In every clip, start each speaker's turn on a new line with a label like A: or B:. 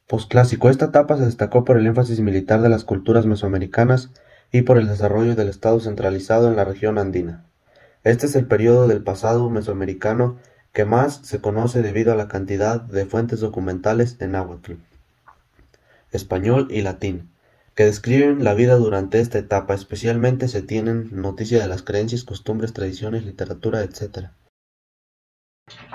A: Posclásico. Esta etapa se destacó por el énfasis militar de las culturas mesoamericanas y por el desarrollo del Estado centralizado en la región andina. Este es el periodo del pasado mesoamericano que más se conoce debido a la cantidad de fuentes documentales en náhuatl, español y latín, que describen la vida durante esta etapa. Especialmente se tienen noticia de las creencias, costumbres, tradiciones, literatura, etc.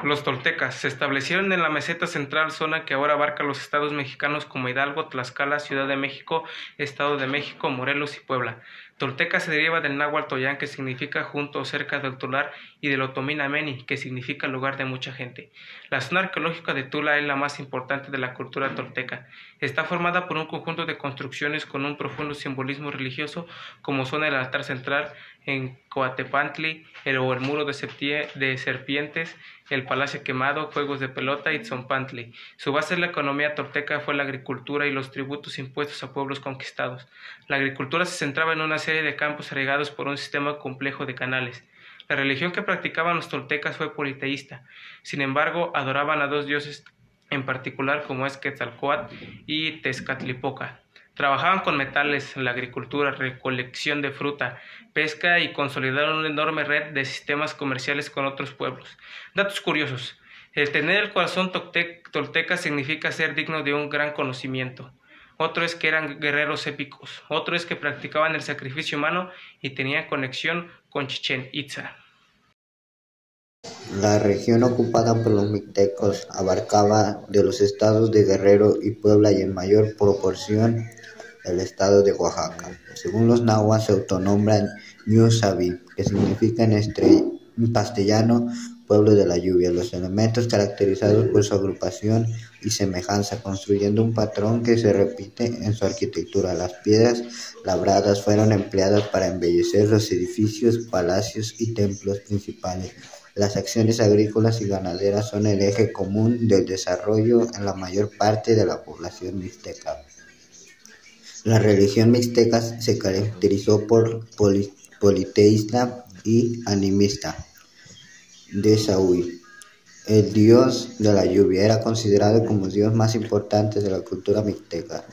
B: Los toltecas se establecieron en la meseta central, zona que ahora abarca los estados mexicanos como Hidalgo, Tlaxcala, Ciudad de México, Estado de México, Morelos y Puebla. Tolteca se deriva del náhuatl toyán, que significa junto o cerca del Tular, y del otomí nameni, que significa lugar de mucha gente. La zona arqueológica de Tula es la más importante de la cultura tolteca. Está formada por un conjunto de construcciones con un profundo simbolismo religioso, como son el altar central en Coatepantli, el muro de serpientes, el palacio quemado, juegos de pelota y Tzompantli. Su base en la economía tolteca fue la agricultura y los tributos impuestos a pueblos conquistados. La agricultura se centraba en una serie de campos regados por un sistema complejo de canales. La religión que practicaban los toltecas fue politeísta. Sin embargo, adoraban a dos dioses en particular, como es Quetzalcóatl y Tezcatlipoca. Trabajaban con metales, la agricultura, recolección de fruta, pesca y consolidaron una enorme red de sistemas comerciales con otros pueblos. Datos curiosos. El tener el corazón tolteca significa ser digno de un gran conocimiento. Otro es que eran guerreros épicos. Otro es que practicaban el sacrificio humano y tenían conexión con Chichén Itzá.
C: La región ocupada por los mixtecos abarcaba de los estados de Guerrero y Puebla y en mayor proporción el estado de Oaxaca. Según los nahuas se autonombran Ñusabi, que significa en castellano pueblo de la lluvia. Los elementos caracterizados por su agrupación y semejanza, construyendo un patrón que se repite en su arquitectura. Las piedras labradas fueron empleadas para embellecer los edificios, palacios y templos principales. Las acciones agrícolas y ganaderas son el eje común del desarrollo en la mayor parte de la población mixteca. La religión mixteca se caracterizó por politeísta y animista. De Saúl, el dios de la lluvia, era considerado como el dios más importante de la cultura mixteca.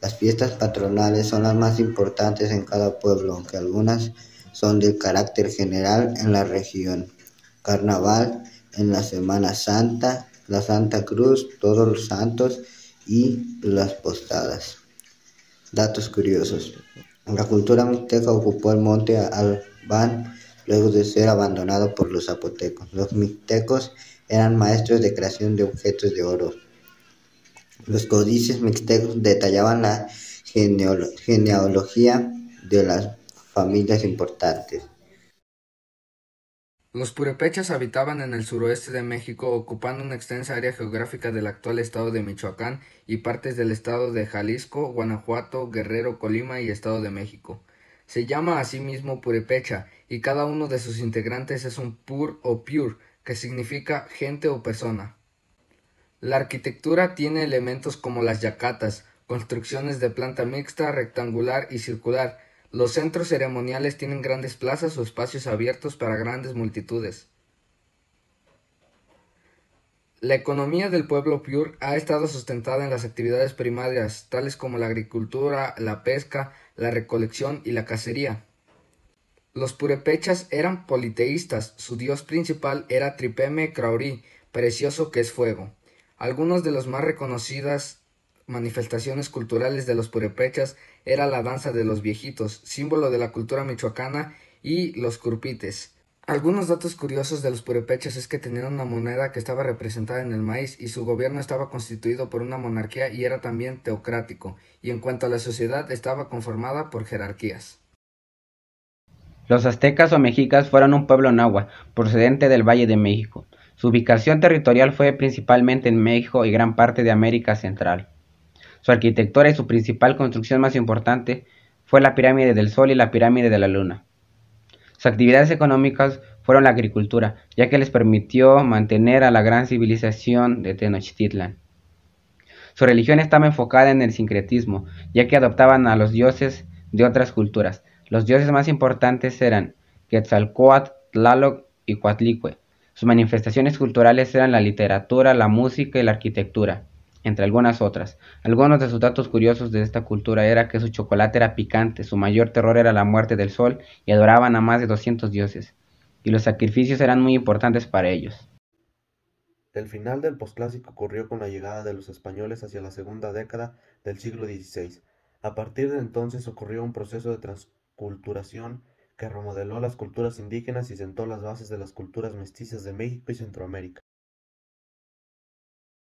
C: Las fiestas patronales son las más importantes en cada pueblo, aunque algunas son del carácter general en la región. Carnaval en la Semana Santa, la Santa Cruz, Todos los Santos y las Posadas. Datos curiosos. La cultura mixteca ocupó el monte Albán luego de ser abandonado por los zapotecos. Los mixtecos eran maestros de creación de objetos de oro. Los códices mixtecos detallaban la genealogía de las familias importantes.
D: Los purépechas habitaban en el suroeste de México, ocupando una extensa área geográfica del actual estado de Michoacán y partes del estado de Jalisco, Guanajuato, Guerrero, Colima y Estado de México. Se llama a sí mismo purépecha y cada uno de sus integrantes es un pur o pure, que significa gente o persona. La arquitectura tiene elementos como las yacatas, construcciones de planta mixta, rectangular y circular. Los centros ceremoniales tienen grandes plazas o espacios abiertos para grandes multitudes. La economía del pueblo pure ha estado sustentada en las actividades primarias, tales como la agricultura, la pesca, la recolección y la cacería. Los purépechas eran politeístas, su dios principal era Tripeme Craurí, precioso que es fuego. Algunos de los más reconocidas manifestaciones culturales de los purépechas era la danza de los viejitos, símbolo de la cultura michoacana, y los curpites. Algunos datos curiosos de los purépechas es que tenían una moneda que estaba representada en el maíz y su gobierno estaba constituido por una monarquía y era también teocrático, y en cuanto a la sociedad estaba conformada por jerarquías.
E: Los aztecas o mexicas fueron un pueblo náhuatl procedente del Valle de México. Su ubicación territorial fue principalmente en México y gran parte de América Central. Su arquitectura y su principal construcción más importante fue la pirámide del Sol y la pirámide de la Luna. Sus actividades económicas fueron la agricultura, ya que les permitió mantener a la gran civilización de Tenochtitlan. Su religión estaba enfocada en el sincretismo, ya que adoptaban a los dioses de otras culturas. Los dioses más importantes eran Quetzalcóatl, Tlaloc y Coatlicue. Sus manifestaciones culturales eran la literatura, la música y la arquitectura. entre algunas otras. Algunos de sus datos curiosos de esta cultura era que su chocolate era picante, su mayor terror era la muerte del sol y adoraban a más de 200 dioses, y los sacrificios eran muy importantes para ellos.
A: El final del posclásico ocurrió con la llegada de los españoles hacia la segunda década del siglo XVI. A partir de entonces ocurrió un proceso de transculturación que remodeló las culturas indígenas y sentó las bases de las culturas mestizas de México y Centroamérica.